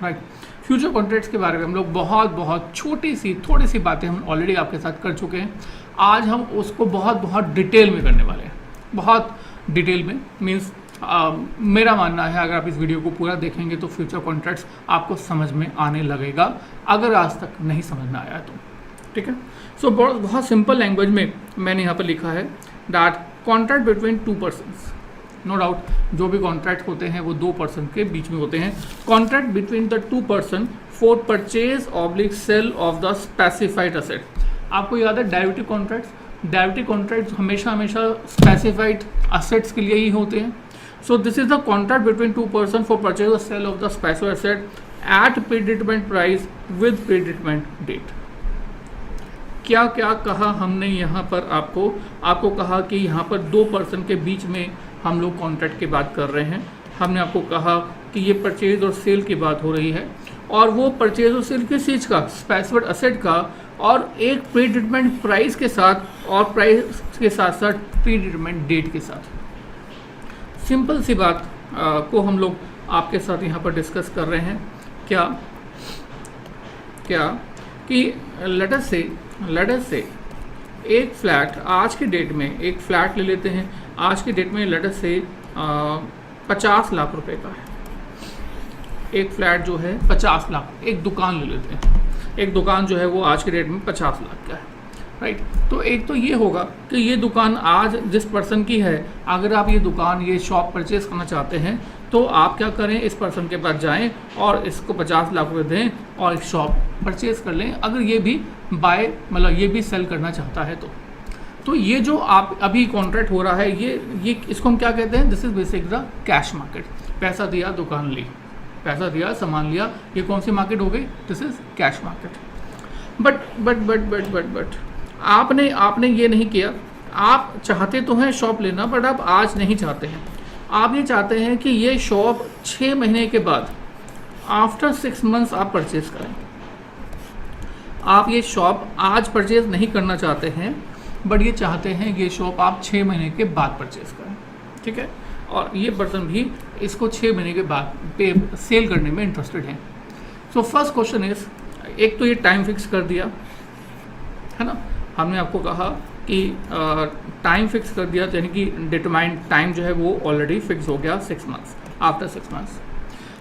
Right. Future contracts के बारे में हम लोग बहुत थोड़ी सी बातें हम ऑलरेडी आपके साथ कर चुके हैं। आज हम उसको बहुत डिटेल में करने वाले हैं, बहुत डिटेल में। मीन्स मेरा मानना है अगर आप इस वीडियो को पूरा देखेंगे तो फ्यूचर कॉन्ट्रैक्ट्स आपको समझ में आने लगेगा, अगर आज तक नहीं समझ में आया तो, ठीक है। सो बहुत सिंपल लैंग्वेज में मैंने यहाँ पर लिखा है that contract between two persons, no doubt जो भी कॉन्ट्रैक्ट होते हैं वो दो पर्सन के बीच में होते हैं। Contract between the two person for purchase oblique sale of the specified asset. आपको याद है डेरिवेटिव कॉन्ट्रैक्ट्स, डेरिवेटिव कॉन्ट्रैक्ट्स हमेशा स्पेसिफाइड असेट्स के लिए ही होते हैं। So this is the contract between two person for purchase और sale of the specified asset at predetermined price with predetermined date. क्या क्या कहा हमने यहाँ पर आपको कहा कि यहाँ पर दो पर्सन के बीच में हम लोग कॉन्ट्रैक्ट की बात कर रहे हैं। हमने आपको कहा कि ये परचेज और सेल की बात हो रही है, और वो परचेज और सेल किस चीज़ का, स्पेसिफाइड असेट का, और एक प्री डिटरमाइंड प्राइस के साथ, और प्राइस के साथ साथ प्री डिटरमाइंड डेट के साथ। सिंपल सी बात को हम लोग आपके साथ यहाँ पर डिस्कस कर रहे हैं। क्या कि लेट अस से एक फ्लैट आज के डेट में, एक फ्लैट ले लेते हैं, आज के डेट में लेट अस से 50 लाख रुपए का है। एक फ्लैट जो है 50 लाख, एक दुकान ले लेते हैं, एक दुकान जो है वो आज के डेट में 50 लाख का है, राइट। तो एक तो ये होगा कि ये दुकान आज जिस पर्सन की है, अगर आप ये दुकान, ये शॉप परचेज करना चाहते हैं तो आप क्या करें, इस पर्सन के पास जाएं और इसको 50 लाख रुपए दें और एक शॉप परचेज कर लें, अगर ये भी ये भी सेल करना चाहता है तो ये जो आप अभी कॉन्ट्रैक्ट हो रहा है, ये इसको हम क्या कहते हैं, this is basic the cash market. पैसा दिया, दुकान ली, पैसा दिया, सामान लिया, ये कौन सी मार्केट हो गई, this is cash market. But आपने ये नहीं किया। आप चाहते तो हैं शॉप लेना, बट आप आज नहीं चाहते हैं। आप ये चाहते हैं कि ये शॉप 6 महीने के बाद, आफ्टर 6 मंथ्स आप परचेज करें। आप ये शॉप आज परचेज नहीं करना चाहते हैं, बट ये चाहते हैं ये शॉप आप 6 महीने के बाद परचेज करें, ठीक है। और ये पर्सन भी इसको 6 महीने के बाद पे सेल करने में इंटरेस्टेड है। सो फर्स्ट क्वेश्चन इज, एक तो ये टाइम फिक्स कर दिया है ना, हमने आपको कहा कि टाइम फिक्स कर दिया, यानी कि डिटरमाइंड टाइम जो है वो ऑलरेडी फिक्स हो गया 6 months, after 6 months.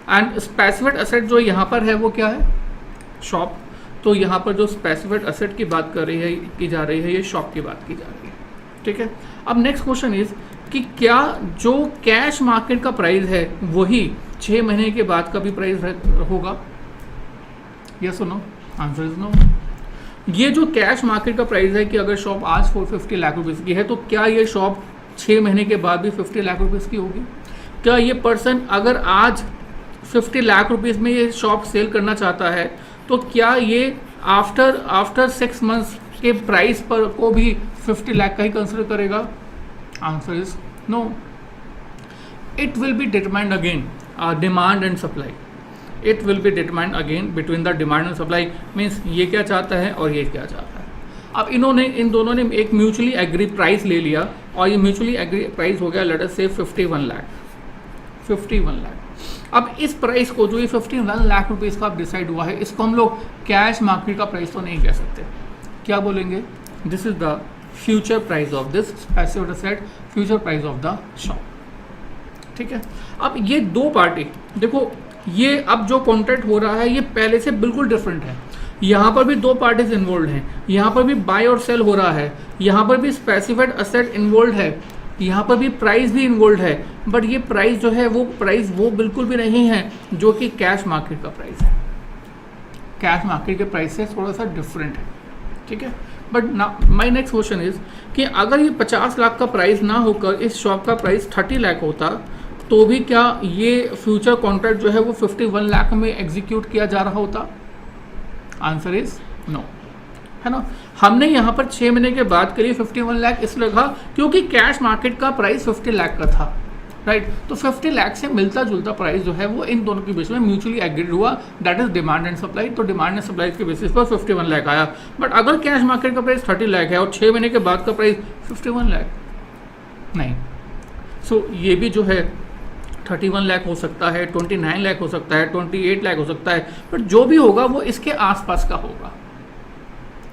And specified asset जो यहाँ पर है वो क्या है, शॉप। तो यहाँ पर जो स्पेसिफाइड असेट की बात की जा रही है, ये शॉप की बात की जा रही है, ठीक है। अब नेक्स्ट क्वेश्चन इज कि क्या जो कैश मार्केट का प्राइस है वही 6 महीने के बाद का भी प्राइस होगा, यस और नो? Answer is no. ये जो कैश मार्केट का प्राइस है कि अगर शॉप आज 450 लाख रुपीज़ की है, तो क्या ये शॉप 6 महीने के बाद भी 50 लाख रुपीज़ की होगी? क्या ये पर्सन अगर आज 50 लाख रुपीज़ में ये शॉप सेल करना चाहता है, तो क्या ये आफ्टर 6 मंथ्स के प्राइस पर को भी 50 लाख का ही कंसिडर करेगा? Answer is no. It will be determined again demand and supply. It will be determined again between the demand and supply. Means ये क्या चाहता है और ये क्या चाहता है। अब इन दोनों ने एक म्यूचुअली एग्री प्राइस ले लिया, और ये म्यूचुअली एग्री प्राइस हो गया लेट अस से 51 लाख। 51 लाख। अब इस प्राइस को, जो ये 51 लाख रुपीज़ का डिसाइड हुआ है, इसको हम लोग कैश मार्केट का प्राइस तो नहीं कह सकते। क्या बोलेंगे? This is the future price of this specified asset, future price of the shop, ठीक है। अब ये दो पार्टी देखो, ये अब जो कॉन्ट्रैक्ट हो रहा है ये पहले से बिल्कुल डिफरेंट है। यहाँ पर भी दो पार्टीज इन्वॉल्व हैं, यहाँ पर भी बाय और सेल हो रहा है, यहाँ पर भी स्पेसिफाइड असेट इन्वॉल्व है, यहाँ पर भी प्राइस भी इन्वॉल्व है। बट ये प्राइस जो है वो प्राइस वो बिल्कुल भी नहीं है जो कि कैश मार्केट का प्राइस है। कैश मार्केट के प्राइस से थोड़ा सा डिफरेंट है, ठीक है। But my next question is कि अगर ये 50 लाख का प्राइस ना होकर इस शॉप का प्राइस 30 लाख होता, तो भी क्या ये फ्यूचर कॉन्ट्रैक्ट जो है वो 51 लाख में एग्जीक्यूट किया जा रहा होता? आंसर इज नो, है ना। हमने यहाँ पर 6 महीने के बाद के लिए 51 लाख इसलिए रखा क्योंकि कैश मार्केट का प्राइस 50 लाख का था, राइट। तो 50 लाख से मिलता जुलता प्राइस जो है वो इन दोनों के बीच में म्यूचुअली एग्रीड हुआ, that is demand and supply. तो डिमांड एंड सप्लाई के बेसिस पर 51 लाख आया। बट अगर कैश मार्केट का प्राइस 30 लाख है और 6 महीने के बाद का प्राइस 51 लाख नहीं, सो ये भी जो है 31 लाख हो सकता है, 29 लाख हो सकता है, 28 लाख हो सकता है, बट जो भी होगा वो इसके आसपास का होगा,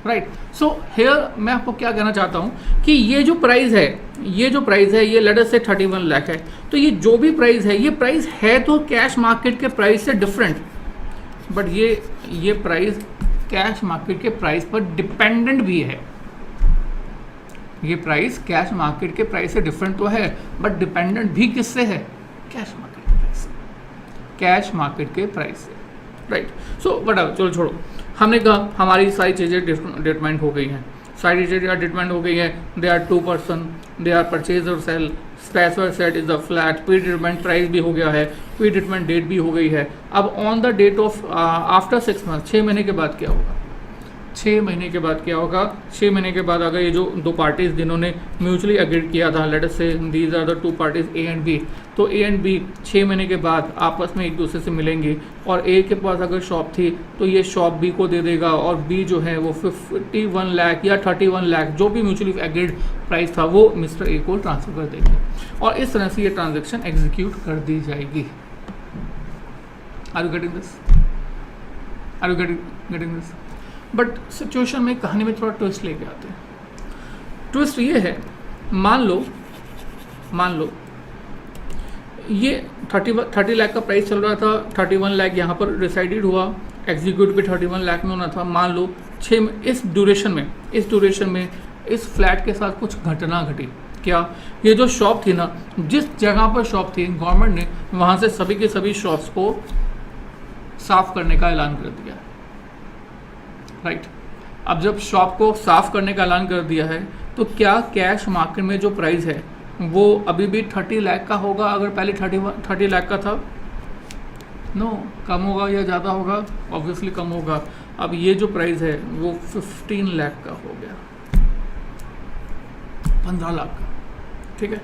राइट। सो हेयर मैं आपको क्या कहना चाहता हूँ कि ये जो प्राइस है ये लेट अस से 31 लाख है, तो ये जो भी प्राइस है ये प्राइस है तो कैश मार्केट के प्राइस से डिफरेंट, बट ये प्राइस कैश मार्केट के प्राइस पर डिपेंडेंट भी है। ये प्राइस कैश मार्केट के प्राइस से डिफरेंट तो है, बट डिपेंडेंट भी किससे है? कैश मार्केट के प्राइस से, कैश मार्केट के प्राइस से, राइट। सो बट चलो छोड़ो, हमने कहा हमारी सारी चीज़ें डिटरमाइन हो गई हैं, सारी चीज़ें डिटरमाइन हो गई हैं। They are 2 person, they are purchase और sale, specified set is the flat, predetermined price भी हो गया है, प्री डिटरमाइंड डेट भी हो गई है। अब on the date of after 6 month, 6 महीने के बाद क्या होगा? 6 महीने के बाद क्या होगा? 6 महीने के बाद अगर ये जो दो पार्टीज जिन्होंने म्यूचुअली एग्रीड किया था, let us say these are the 2 parties A and B, तो ए एंड बी 6 महीने के बाद आपस में एक दूसरे से मिलेंगे और ए के पास अगर शॉप थी तो ये शॉप बी को दे देगा और बी जो है वो 51 लाख या 31 लाख जो भी म्यूचुअली एग्रीड प्राइस था वो मिस्टर ए को ट्रांसफर कर देंगे और इस तरह से ये ट्रांजेक्शन एग्जीक्यूट कर दी जाएगी। Are you getting this? Are you getting this? But situation में, कहानी में थोड़ा ट्विस्ट लेके आते हैं। ट्विस्ट ये है, मान लो ये 30 लाख का प्राइस चल रहा था, 31 लाख यहाँ पर डिसाइडेड हुआ, एग्जीक्यूट भी 31 लाख में होना था। मान लो इस ड्यूरेशन में इस फ्लैट के साथ कुछ घटना घटी। क्या? ये जो शॉप थी ना, जिस जगह पर शॉप थी, गवर्नमेंट ने वहाँ से सभी के सभी शॉप्स को साफ करने का ऐलान कर दिया, राइट। अब जब शॉप को साफ करने का ऐलान कर दिया है तो क्या कैश मार्केट में जो प्राइस है वो अभी भी 30 लाख का होगा अगर पहले 30 लाख का था? नो, कम होगा या ज़्यादा होगा? ऑब्वियसली कम होगा। अब ये जो प्राइस है वो 15 लाख का हो गया, 15 लाख का, ठीक है।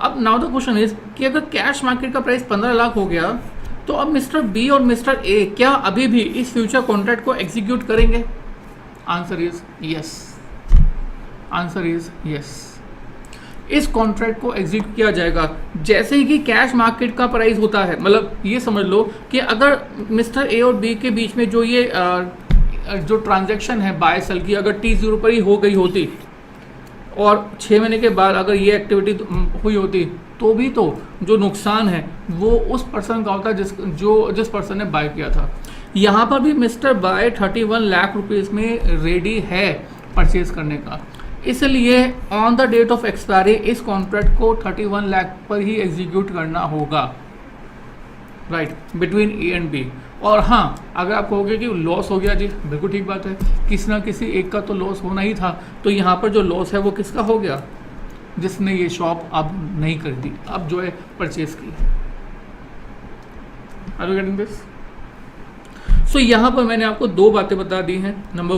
अब नाउ द क्वेश्चन इज कि अगर कैश मार्केट का प्राइस 15 लाख हो गया तो अब मिस्टर बी और मिस्टर ए क्या अभी भी इस फ्यूचर कॉन्ट्रैक्ट को एग्जीक्यूट करेंगे? Answer is yes. Answer is yes. इस कॉन्ट्रैक्ट को एग्जीक्यूट किया जाएगा जैसे ही कि कैश मार्केट का प्राइस होता है। मतलब ये समझ लो कि अगर मिस्टर ए और बी के बीच में जो ये जो ट्रांजैक्शन है बाय सेल की अगर T0 पर ही हो गई होती और 6 महीने के बाद अगर ये एक्टिविटी हुई होती तो भी तो जो नुकसान है वो उस पर्सन का होता जिस पर्सन ने बाय किया था। यहाँ पर भी मिस्टर बाय 31 लाख रुपीज़ में रेडी है परचेज करने का, इसलिए on the date of expiry इस कॉन्ट्रैक्ट को 31 लाख पर ही एग्जीक्यूट करना होगा, right, between A and B. और हाँ, अगर आप कहोगे कि लॉस हो गया जी, बिल्कुल ठीक बात है, किसी ना किसी एक का तो लॉस होना ही था, तो यहाँ पर जो लॉस है वो किसका हो गया? जिसने ये शॉप अब नहीं खरीदी, अब जो है परचेज की। Are you getting this? So यहाँ पर मैंने आपको 2 बातें बता दी हैं। Number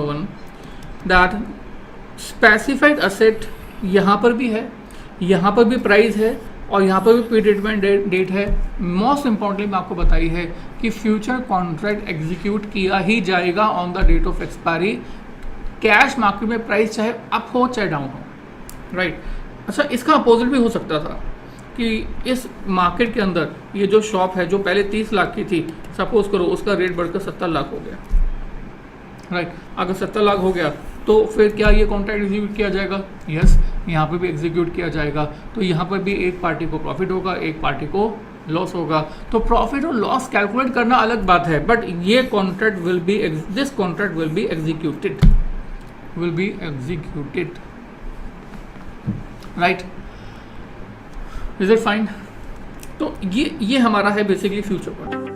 one that specified asset यहाँ पर भी है, यहाँ पर भी प्राइस है और यहाँ पर भी प्री ट्रीटमेंट डेट है। मोस्ट इंपॉर्टेंटली मैं आपको बताई है कि फ्यूचर कॉन्ट्रैक्ट एग्जीक्यूट किया ही जाएगा on the date of expiry, cash market में प्राइस चाहे अप हो चाहे डाउन हो, राइट। अच्छा, इसका अपोजिट भी हो सकता था कि इस मार्केट के अंदर ये जो शॉप है जो पहले 30 लाख की थी, सपोज करो उसका रेट बढ़कर 70 लाख हो गया, राइट। अगर 70 लाख हो गया तो फिर क्या ये कॉन्ट्रैक्ट एग्जीक्यूट किया जाएगा? यस, यहाँ पे भी एग्जीक्यूट किया जाएगा। तो यहाँ पर भी एक पार्टी को प्रॉफिट होगा, एक पार्टी को लॉस होगा। तो प्रॉफिट और लॉस कैलकुलेट करना अलग बात है, बट ये contract this contract will be executed, right. Is it fine? तो ये हमारा है बेसिकली फ्यूचर कॉन्ट्रैक्ट।